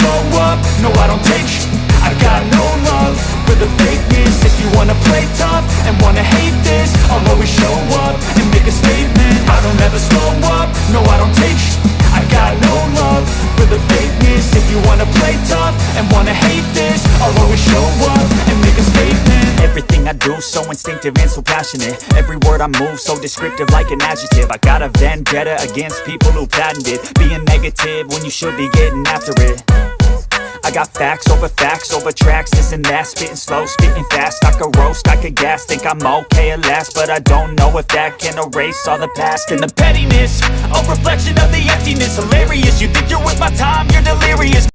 slow up, no I don't take sh**. I got no love for the fakeness. If you wanna play tough and wanna hate this, I'll always show up and make a statement. I don't ever slow up, no I don't take sh**. I got no love for the fakeness. If you wanna play tough and wanna hate this, I'll always show up and make a statement. Everything I do so instinctive and so passionate. Every word I move so descriptive like an adjective. I got a vendetta against people who patented being negative when you should be getting after it. I got facts over tracks, this and that. Spitting slow, spitting fast. I could roast, I could gas. Think I'm okay at last, but I don't know if that can erase all the past. And the pettiness, a reflection of the emptiness. Hilarious, you think you're worth my time, you're delirious.